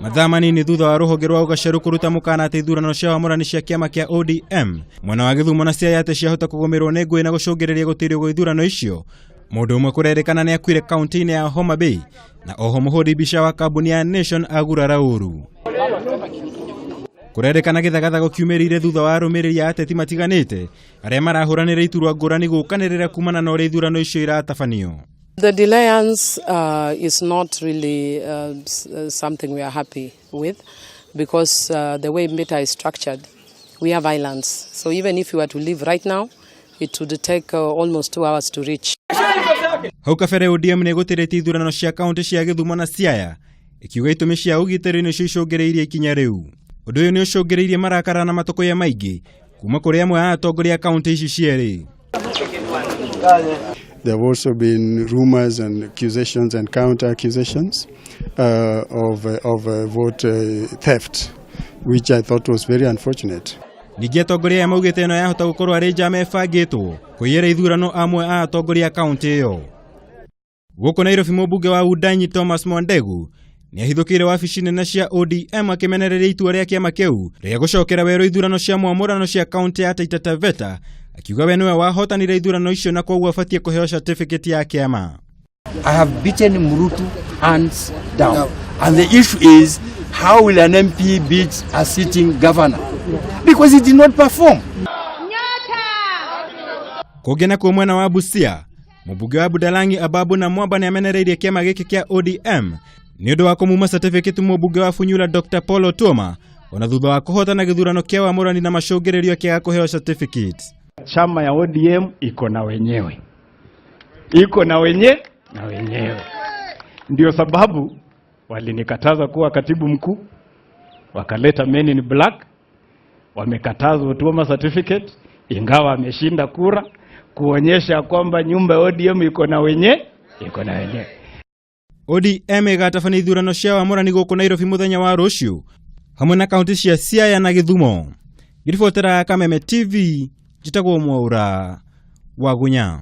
Mathaa manini thutha wa rũhonge rwa ũgacerũ kũruta mũkana atĩ ithurano cia wamũrani cia kĩama kĩa ODM mwena wa Gĩthumo na Siaya atĩ ciahota kũgũmĩrwo nĩ ngũĩ na gũcũngĩrĩria gũtirio gwa ithurano icio. Mũndũ ũmwe kũrerĩkana nĩ akuire kaunti-inĩ ya Homa Bay na oho mũhũri mbica wa kambuni ya Nation agurara ũru. Kũrerĩkana gĩthagathago kiumĩrĩire thutha wa arũmĩrĩri a ateti matiganĩte arĩa marahũranĩra iturwa ngũrani gũkanĩrĩra kumana na ũrĩa ithurano icio iratabanio. The delayance is not really something we are happy with because the way META is structured, we have islands. So even if you were to leave right now, it would take almost 2 hours to reach. Hau kabere ODM nĩ gũtĩrĩtie ithurano cia kaunti cia Gĩthumo na Siaya, ikiuga itũmi cia ũgitĩri nĩcio icũngĩrĩirie ikinya rĩu. Ũndũ ũyũ nĩ ũcũngĩrĩirie marakara na matũkũya maingĩ kuma kũrĩ amwe a atongoria a kaunti ici cierĩ. There have also been rumors and accusations and counter accusations of vote theft, which I thought was very unfortunate. Ningĩ atongoria aya maugĩte ĩno yahota gũkorwo arĩ njama ĩbangĩtwo kũiyĩra ithurano amwe a atongoria a kaunti ĩyo. Gũkũ Nairobi mũmbunge wa Wundanyi Thomas Mwandegu nĩ ahithũkĩire wabici nene cia ODM akĩmenereria itua rĩa kĩama kĩu rĩa gũcokera werũ ithurano cia mwamũrano cia kaunti ya Taita Taveta, akiuga we nĩwe wahotanire ithurano icio na koguo abatie kũheo certificate ya kĩama. I have beaten Murutu hands down. And the issue is, how will an MP beat a sitting governor? Because he did not perform. Kũngĩ na mwena wa Busia, mũmbunge wa Budalangi Ababu na Mwamba nĩ amenereirie kĩama gĩkĩ kĩa ODM nĩ ũndũ wa kũmuma certificate mũmbunge wa Funyula Dr. Paul Otuoma ona thutha wa kũhotana gĩthurano kĩa wamũrani na macũngĩrĩrio kĩaga kũheo certificate. Chama ya ODM iko na wenyewe. Iko na wenyewe. Ndio sababu walinikataza kuwa katibu mkuu, wakaleta men in black, wamekataza Otuoma certificate ingawa ameshinda kura, kuonyesha kwamba nyumba ya ODM iko na wenyewe. ODM ĩgatabania ithurano cia wamũrani gũkũ Nairobi mũthenya wa rũciũ hamwe na kaunti cia Siaya na Gĩthumo. Ngiribotera Kameme TV, njĩtagwo Mwaura wa Gunya.